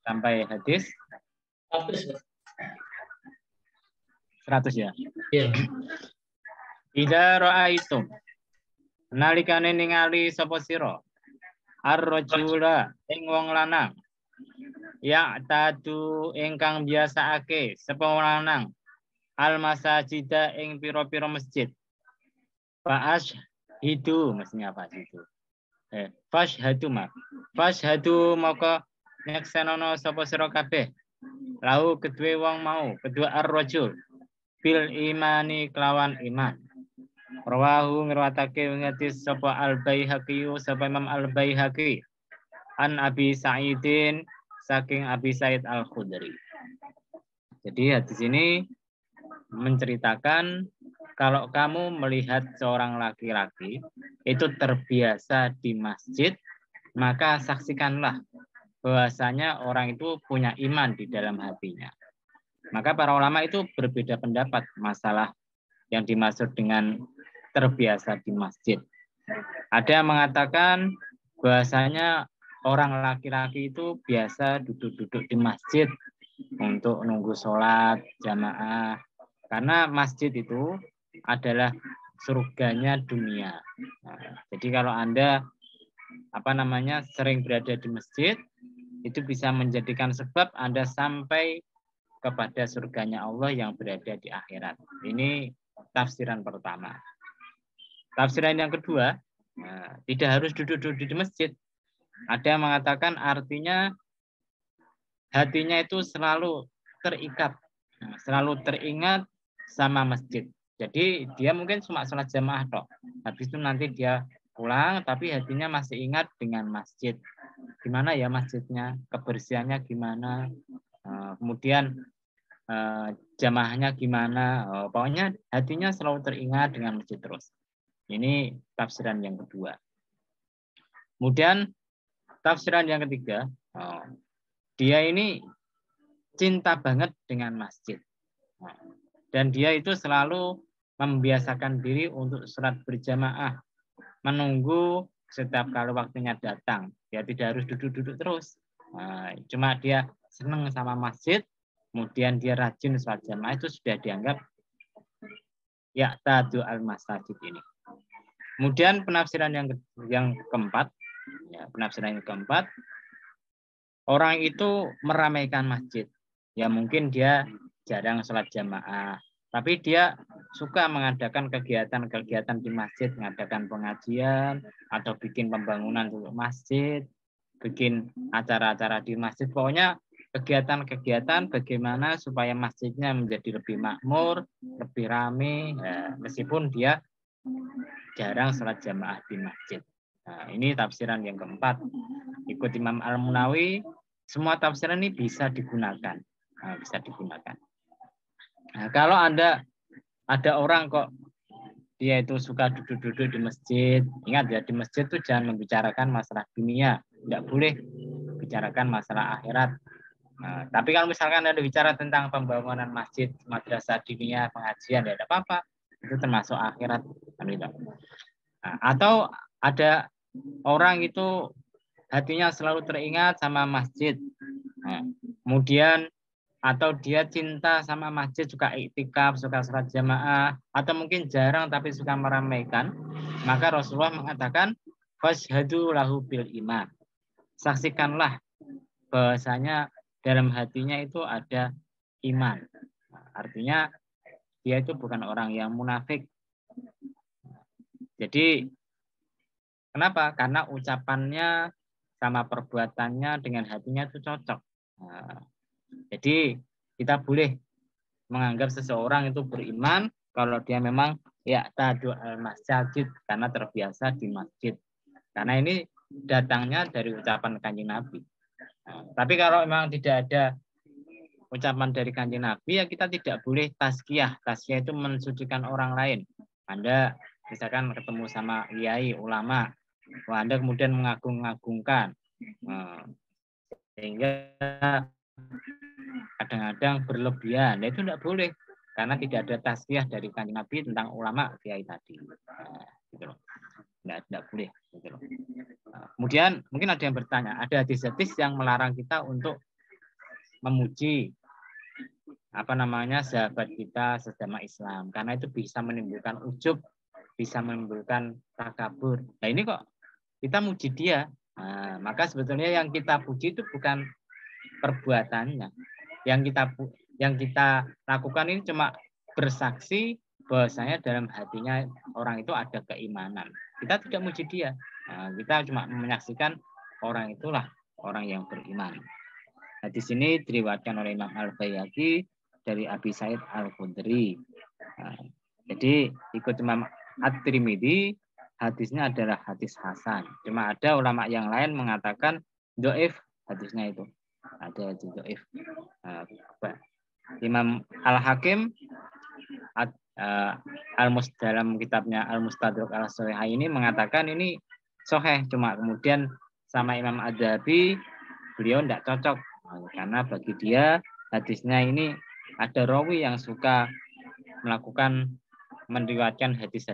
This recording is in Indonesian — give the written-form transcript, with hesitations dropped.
sampai hadis 100 ya. Iya. Idza ra'aitum nalikane ningali sapa sira ar-rajula ing wong lanang ya tadu ingkang biasaake sapa wong lanang al masajida ing pira-pira masjid fashhadu mestinya apa itu fashhadu maka nyaksanono sapa sira kabeh lahu kedue wong mau kedua ar-rajul bil imani kelawan iman. Rawahu ngriwatake hadis sapa Al-Baihaqi sapa Imam Al-Baihaqi an Abi Sa'idin saking Abi Sa'id Al-Khudri. Jadi hadis ini menceritakan kalau kamu melihat seorang laki-laki itu terbiasa di masjid, maka saksikanlah bahwasanya orang itu punya iman di dalam hatinya. Maka para ulama itu berbeda pendapat masalah yang dimaksud dengan terbiasa di masjid. Ada yang mengatakan bahwasanya orang laki-laki itu biasa duduk-duduk di masjid untuk nunggu sholat jamaah. Karena masjid itu adalah surganya dunia. Nah, jadi kalau Anda sering berada di masjid, itu bisa menjadikan sebab Anda sampai kepada surganya Allah yang berada di akhirat. Ini tafsiran pertama. Tafsiran yang kedua, tidak harus duduk-duduk di masjid. Ada yang mengatakan artinya hatinya itu selalu terikat, selalu teringat sama masjid. Jadi dia mungkin cuma sholat jamaah toh. Habis itu nanti dia pulang, tapi hatinya masih ingat dengan masjid. Gimana ya masjidnya, kebersihannya gimana, kemudian jamaahnya gimana. Pokoknya hatinya selalu teringat dengan masjid terus. Ini tafsiran yang kedua. Kemudian tafsiran yang ketiga, dia ini cinta banget dengan masjid. Dan dia itu selalu membiasakan diri untuk sholat berjamaah, menunggu setiap kali waktunya datang. Dia tidak harus duduk-duduk terus. Cuma dia senang sama masjid, kemudian dia rajin sholat jamaah, itu sudah dianggap ya tadu al-masajid ini. Kemudian penafsiran yang keempat, orang itu meramaikan masjid. Ya mungkin dia jarang sholat jamaah, tapi dia suka mengadakan kegiatan-kegiatan di masjid, mengadakan pengajian atau bikin pembangunan untuk masjid, bikin acara-acara di masjid. Pokoknya kegiatan-kegiatan bagaimana supaya masjidnya menjadi lebih makmur, lebih ramai, meskipun dia jarang sholat jamaah di masjid. Nah, ini tafsiran yang keempat. Ikut Imam Al-Munawi, semua tafsiran ini bisa digunakan. Nah, kalau ada orang kok dia itu suka duduk-duduk di masjid, ingat ya, di masjid itu jangan membicarakan masalah dunia, tidak boleh bicarakan masalah akhirat. Nah, tapi kalau misalkan ada bicara tentang pembangunan masjid, madrasah diniyah, pengajian, ya tidak apa-apa, itu termasuk akhirat. Nah, atau ada orang itu hatinya selalu teringat sama masjid, kemudian atau dia cinta sama masjid, suka iktikaf, suka sholat jamaah, atau mungkin jarang tapi suka meramaikan, maka Rasulullah mengatakan fashhadu lahu bil iman, saksikanlah bahwasanya dalam hatinya itu ada iman. Artinya dia itu bukan orang yang munafik. Jadi kenapa? Karena ucapannya sama perbuatannya dengan hatinya itu cocok. Jadi kita boleh menganggap seseorang itu beriman kalau dia memang ya tadu al-masjid, karena terbiasa di masjid. Karena ini datangnya dari ucapan Kanjeng Nabi. Tapi kalau memang tidak ada ucapan dari Kanjeng Nabi, ya kita tidak boleh tazkiyah. Tazkiyah itu mensucikan orang lain. Anda misalkan ketemu sama kiai, ulama, Anda kemudian mengagung-agungkan, sehingga kadang-kadang berlebihan. Nah, itu tidak boleh, karena tidak ada tazkiyah dari Kanjeng Nabi tentang ulama kiai tadi. Gitu loh. Tidak boleh. Gitu loh. Kemudian mungkin ada yang bertanya, ada hadis-hadis yang melarang kita untuk memuji sahabat kita sesama Islam, karena itu bisa menimbulkan ujub, bisa menimbulkan takabur. Nah ini kok kita muji dia, nah, maka sebetulnya yang kita puji itu bukan perbuatannya, yang kita lakukan ini cuma bersaksi bahwasanya dalam hatinya orang itu ada keimanan. Kita tidak muji dia, nah, kita cuma menyaksikan orang itulah orang yang beriman. Nah, di sini diriwayatkan oleh Imam Al-Baihaqi dari Abi Sa'id Al-Khudri. Nah, jadi ikut Imam At-Tirmidzi, hadisnya adalah hadis hasan. Cuma ada ulama yang lain mengatakan dhaif hadisnya itu. Ada dhaif. Imam Al-Hakim dalam kitabnya Al-Mustadrak Al-Shahihah ini mengatakan ini sahih, cuma kemudian sama Imam Adzabi beliau tidak cocok karena bagi dia hadisnya ini ada rawi yang suka meriwayatkan hadis